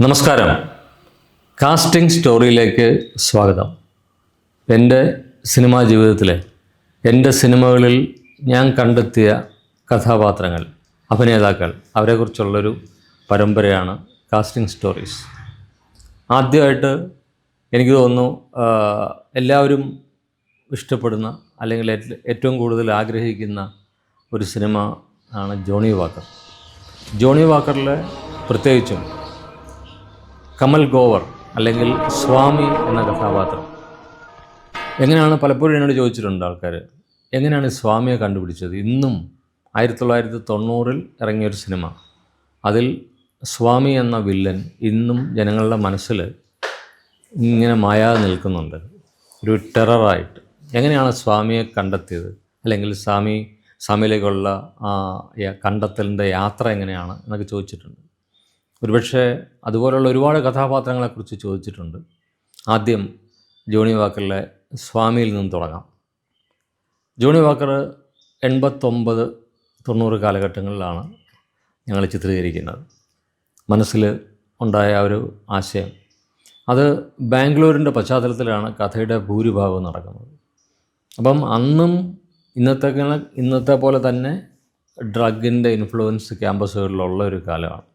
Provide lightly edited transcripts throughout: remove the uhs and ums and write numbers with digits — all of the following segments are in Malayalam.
നമസ്കാരം. കാസ്റ്റിംഗ് സ്റ്റോറിയിലേക്ക് സ്വാഗതം. എൻ്റെ സിനിമാ ജീവിതത്തിലെ എൻ്റെ സിനിമകളിൽ ഞാൻ കണ്ടെത്തിയ കഥാപാത്രങ്ങൾ, അഭിനേതാക്കൾ, അവരെക്കുറിച്ചുള്ളൊരു പരമ്പരയാണ് കാസ്റ്റിംഗ് സ്റ്റോറീസ്. ആദ്യമായിട്ട് എനിക്ക് തോന്നുന്നു എല്ലാവരും ഇഷ്ടപ്പെടുന്ന അല്ലെങ്കിൽ ഏറ്റവും കൂടുതൽ ആഗ്രഹിക്കുന്ന ഒരു സിനിമ ആണ് ജോണി വാക്കർ. ജോണി വാക്കറിലെ പ്രത്യേകിച്ചും കമൽ ഗോവർ അല്ലെങ്കിൽ സ്വാമി എന്ന കഥാപാത്രം എങ്ങനെയാണ്, പലപ്പോഴും എന്നോട് ചോദിച്ചിട്ടുണ്ട് ആൾക്കാർ, എങ്ങനെയാണ് സ്വാമിയെ കണ്ടുപിടിച്ചത്. ഇന്നും 1990 ഇറങ്ങിയൊരു സിനിമ, അതിൽ സ്വാമി എന്ന വില്ലൻ ഇന്നും ജനങ്ങളുടെ മനസ്സിൽ ഇങ്ങനെ മായാതെ നിൽക്കുന്നുണ്ട്, ഒരു ടെററായിട്ട്. എങ്ങനെയാണ് സ്വാമിയെ കണ്ടെത്തിയത്, അല്ലെങ്കിൽ സ്വാമിയിലേക്കുള്ള കണ്ടെത്തലിൻ്റെ യാത്ര എങ്ങനെയാണ് എന്നൊക്കെ ചോദിച്ചിട്ടുണ്ട്. ഒരുപക്ഷെ അതുപോലുള്ള ഒരുപാട് കഥാപാത്രങ്ങളെക്കുറിച്ച് ചോദിച്ചിട്ടുണ്ട്. ആദ്യം ജോണി വാക്കറിലെ സ്വാമിയിൽ നിന്ന് തുടങ്ങാം. ജോണി വാക്കർ 89-90 കാലഘട്ടങ്ങളിലാണ് ഞങ്ങൾ ചിത്രീകരിക്കുന്നത്. മനസ്സിൽ ഉണ്ടായ ഒരു ആശയം, അത് ബാംഗ്ലൂരിൻ്റെ പശ്ചാത്തലത്തിലാണ് കഥയുടെ ഭൂരിഭാഗവും നടക്കുന്നത്. അപ്പം അന്നും ഇന്നത്തെ പോലെ തന്നെ ഡ്രഗിൻ്റെ ഇൻഫ്ലുവൻസ് ക്യാമ്പസുകളിലുള്ള ഒരു കാലമാണ്.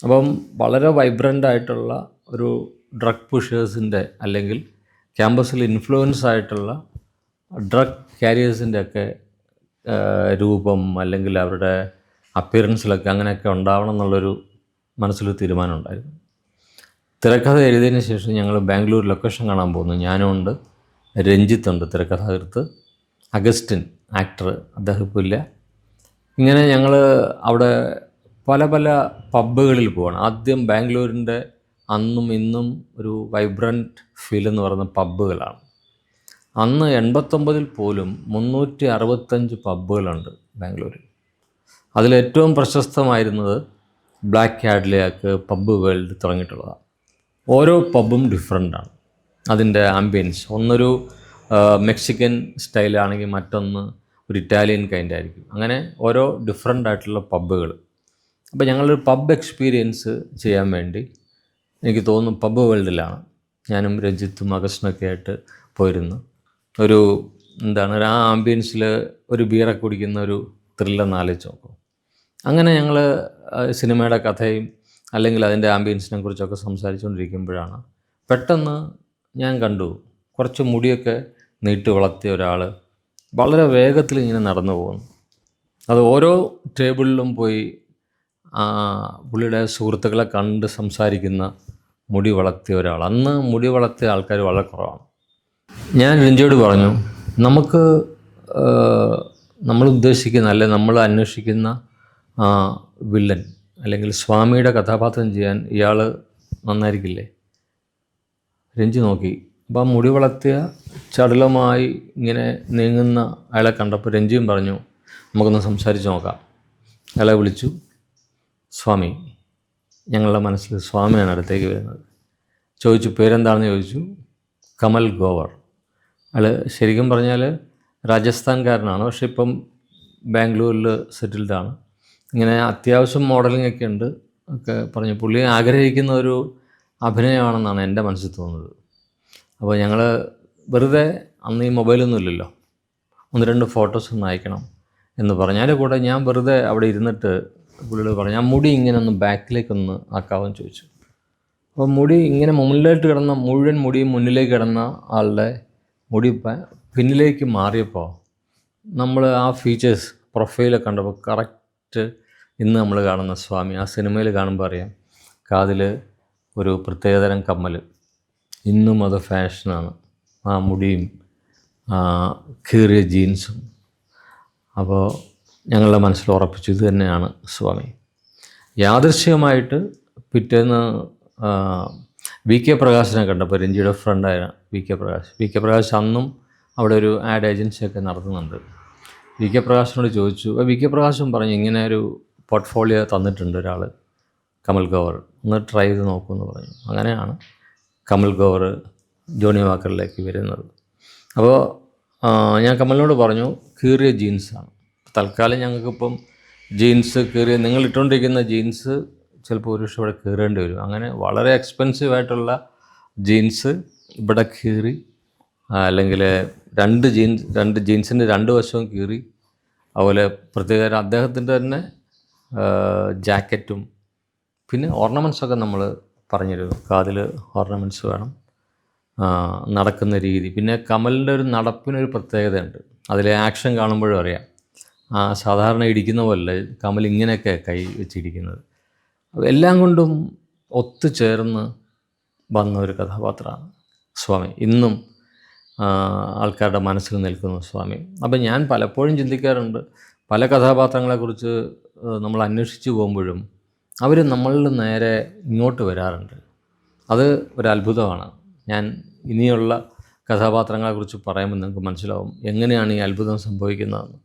അപ്പം വളരെ വൈബ്രൻ്റ് ആയിട്ടുള്ള ഒരു ഡ്രഗ് പുഷേഴ്സിൻ്റെ അല്ലെങ്കിൽ ക്യാമ്പസിൽ ഇൻഫ്ലുവൻസ് ആയിട്ടുള്ള ഡ്രഗ് ക്യാരിയേഴ്സിൻ്റെ ഒക്കെ രൂപം അല്ലെങ്കിൽ അവരുടെ അപ്പിയറൻസിലൊക്കെ അങ്ങനെയൊക്കെ ഉണ്ടാവണം എന്നുള്ളൊരു മനസ്സിലൊരു തീരുമാനം ഉണ്ടായിരുന്നു. തിരക്കഥ എഴുതിയതിന് ശേഷം ഞങ്ങൾ ബാംഗ്ലൂർ ലൊക്കേഷൻ കാണാൻ പോകുന്നു. ഞാനുമുണ്ട്, രഞ്ജിത്തുണ്ട് തിരക്കഥാകൃത്ത്, അഗസ്റ്റിൻ ആക്ടർ, അദ്ദേഹം ഇപ്പോൾ ഇല്ല. ഇങ്ങനെ ഞങ്ങൾ അവിടെ പല പബ്ബുകളിൽ പോവാണ്. ആദ്യം ബാംഗ്ലൂരിൻ്റെ അന്നും ഇന്നും ഒരു വൈബ്രൻറ്റ് ഫീൽ എന്ന് പറയുന്ന പബ്ബുകളാണ്. അന്ന് 89 പോലും 365 പബ്ബുകളുണ്ട് ബാംഗ്ലൂരിൽ. അതിലേറ്റവും പ്രശസ്തമായിരുന്നത് ബ്ലാക്ക് കാഡിലാക്ക്, പബ്ബ് വേൾഡ് തുടങ്ങിയിട്ടുള്ളതാണ്. ഓരോ പബ്ബും ഡിഫറെൻ്റാണ് അതിൻ്റെ ആംബിയൻസ്. ഒന്നൊരു മെക്സിക്കൻ സ്റ്റൈലാണെങ്കിൽ മറ്റൊന്ന് ഒരു ഇറ്റാലിയൻ കൈൻഡ് ആയിരിക്കും. അങ്ങനെ ഓരോ ഡിഫറെൻ്റ് ആയിട്ടുള്ള പബ്ബുകൾ. അപ്പോൾ ഞങ്ങളൊരു പബ്ബ് എക്സ്പീരിയൻസ് ചെയ്യാൻ വേണ്ടി, എനിക്ക് തോന്നുന്നു പബ്ബ് വേൾഡിലാണ് ഞാനും രഞ്ജിത്തും അഗസ്റ്റിനൊക്കെ ആയിട്ട് പോയിരുന്നു. ഒരു ആ ആംബിയൻസിൽ ഒരു ബിയറൊക്കെ കുടിക്കുന്ന ഒരു ത്രില്ലെന്ന് ആലോചിച്ച് നോക്കും. അങ്ങനെ ഞങ്ങൾ സിനിമയുടെ കഥയും അല്ലെങ്കിൽ അതിൻ്റെ ആംബിയൻസിനെ കുറിച്ചൊക്കെ സംസാരിച്ചുകൊണ്ടിരിക്കുമ്പോഴാണ് പെട്ടെന്ന് ഞാൻ കണ്ടു, കുറച്ച് മുടിയൊക്കെ നീട്ടി വളർത്തിയ ഒരാൾ വളരെ വേഗത്തിൽ ഇങ്ങനെ നടന്നു പോകുന്നു. അത് ഓരോ ടേബിളിലും പോയി പുള്ളിയുടെ സുഹൃത്തുക്കളെ കണ്ട് സംസാരിക്കുന്ന മുടി വളർത്തിയ ഒരാൾ. അന്ന് മുടി വളർത്തിയ ആൾക്കാർ വളരെ കുറവാണ്. ഞാൻ രഞ്ജിയോട് പറഞ്ഞു, നമുക്ക് നമ്മൾ ഉദ്ദേശിക്കുന്ന അല്ലെങ്കിൽ നമ്മൾ അന്വേഷിക്കുന്ന വില്ലൻ അല്ലെങ്കിൽ സ്വാമിയുടെ കഥാപാത്രം ചെയ്യാൻ ഇയാൾ നന്നായിരിക്കില്ലേ. രഞ്ജി നോക്കി. അപ്പോൾ ആ മുടി വളർത്തിയ ചടുലമായി ഇങ്ങനെ നീങ്ങുന്ന അയാളെ കണ്ടപ്പോൾ രഞ്ജിയും പറഞ്ഞു, നമുക്കൊന്ന് സംസാരിച്ച് നോക്കാം. അയാളെ വിളിച്ചു. സ്വാമി, ഞങ്ങളുടെ മനസ്സിൽ സ്വാമിയാണ് അടുത്തേക്ക് വരുന്നത്. ചോദിച്ചു, പേരെന്താണെന്ന് ചോദിച്ചു. കമൽ ഗോവർ. അയാൾ ശരിക്കും പറഞ്ഞാൽ രാജസ്ഥാൻകാരനാണ്, പക്ഷെ ഇപ്പം ബാംഗ്ലൂരിൽ സെറ്റിൽഡാണ്. ഇങ്ങനെ അത്യാവശ്യം മോഡലിംഗ് ഒക്കെ ഉണ്ട് ഒക്കെ പറഞ്ഞു. പുള്ളി ആഗ്രഹിക്കുന്ന ഒരു അഭിനയമാണെന്നാണ് എൻ്റെ മനസ്സിൽ തോന്നുന്നത്. അപ്പോൾ ഞങ്ങൾ വെറുതെ, അന്ന് ഈ മൊബൈലൊന്നും ഇല്ലല്ലോ, 1-2 ഫോട്ടോസ് ഒന്ന് അയക്കണം എന്ന് പറഞ്ഞു. അതിൻ്റെ കൂടെ ഞാൻ വെറുതെ അവിടെ ഇരുന്നിട്ട് പുള്ളിയോട് പറഞ്ഞു, ആ മുടി ഇങ്ങനെ ഒന്ന് ബാക്കിലേക്കൊന്ന് ആക്കാമെന്ന് ചോദിച്ചു. അപ്പോൾ മുടി ഇങ്ങനെ മുന്നിലേക്ക് കിടന്ന മുഴുവൻ മുടിയും മുന്നിലേക്ക് കിടന്ന ആളുടെ മുടി പിന്നിലേക്ക് മാറിയപ്പോൾ നമ്മൾ ആ ഫീച്ചേഴ്സ് പ്രൊഫൈലൊക്കെ കണ്ടപ്പോൾ കറക്റ്റ് ഇന്ന് നമ്മൾ കാണുന്ന സ്വാമി. ആ സിനിമയിൽ കാണുമ്പോൾ അറിയാം, കാതിൽ ഒരു പ്രത്യേകതരം കമ്മൽ, ഇന്നും അത് ഫാഷനാണ്. ആ മുടിയും കീറിയ ജീൻസും. അപ്പോൾ ഞങ്ങളുടെ മനസ്സിൽ ഉറപ്പിച്ചു, ഇത് തന്നെയാണ് സ്വാമി. യാദൃശ്ചികമായിട്ട് പിറ്റേന്ന് വി കെ പ്രകാശിനെ കണ്ടപ്പോൾ, രഞ്ജിയുടെ ഫ്രണ്ടായ വി കെ പ്രകാശ് അന്നും അവിടെ ഒരു ആഡ് ഏജൻസിയൊക്കെ നടത്തുന്നുണ്ട്. വി കെ പ്രകാശിനോട് ചോദിച്ചു. വി കെ പ്രകാശും പറഞ്ഞു, ഇങ്ങനെ ഒരു പോർട്ട്ഫോളിയോ തന്നിട്ടുണ്ട് ഒരാൾ, കമൽ ഗോവർ, ഒന്ന് ട്രൈ ചെയ്ത് നോക്കുമെന്ന് പറഞ്ഞു. അങ്ങനെയാണ് കമൽ ഗോവർ ജോണി വാക്കറിലേക്ക് വരുന്നത്. അപ്പോൾ ഞാൻ കമലിനോട് പറഞ്ഞു, കീറിയ ജീൻസാണ് തൽക്കാലം ഞങ്ങൾക്കിപ്പം ജീൻസ് കീറിയ, നിങ്ങൾ ഇട്ടുകൊണ്ടിരിക്കുന്ന ജീൻസ് ചിലപ്പോൾ ഒരു പക്ഷേ ഇവിടെ കീറേണ്ടി വരും. അങ്ങനെ വളരെ എക്സ്പെൻസീവ് ആയിട്ടുള്ള ജീൻസ് ഇവിടെ കീറി, അല്ലെങ്കിൽ രണ്ട് ജീൻസിൻ്റെ രണ്ട് വശവും കീറി. അതുപോലെ പ്രത്യേക അദ്ദേഹത്തിൻ്റെ തന്നെ ജാക്കറ്റും, പിന്നെ ഓർണമെൻറ്റ്സൊക്കെ നമ്മൾ പറഞ്ഞിരുന്നു. കാതിൽ ഓർണമെൻറ്റ്സ് വേണം, നടക്കുന്ന രീതി. പിന്നെ കമലിൻ്റെ ഒരു നടപ്പിനൊരു പ്രത്യേകതയുണ്ട്. അതിലെ ആക്ഷൻ കാണുമ്പോഴും അറിയാം. സാധാരണ ഇടിക്കുന്ന പോലെ കമൽ ഇങ്ങനെയൊക്കെ കൈ വെച്ചിരിക്കുന്നത്. എല്ലാം കൊണ്ടും ഒത്തുചേർന്ന് വന്ന ഒരു കഥാപാത്രമാണ് സ്വാമി. ഇന്നും ആൾക്കാരുടെ മനസ്സിൽ നിൽക്കുന്ന സ്വാമി. അപ്പം ഞാൻ പലപ്പോഴും ചിന്തിക്കാറുണ്ട്, പല കഥാപാത്രങ്ങളെക്കുറിച്ച് നമ്മൾ അന്വേഷിച്ച് പോകുമ്പോഴും അവർ നമ്മളിൽ നേരെ ഇങ്ങോട്ട് വരാറുണ്ട്. അത് ഒരു അത്ഭുതമാണ്. ഞാൻ ഇനിയുള്ള കഥാപാത്രങ്ങളെക്കുറിച്ച് പറയുമ്പോൾ നിങ്ങൾക്ക് മനസ്സിലാവും എങ്ങനെയാണ് ഈ അത്ഭുതം സംഭവിക്കുന്നതെന്ന്.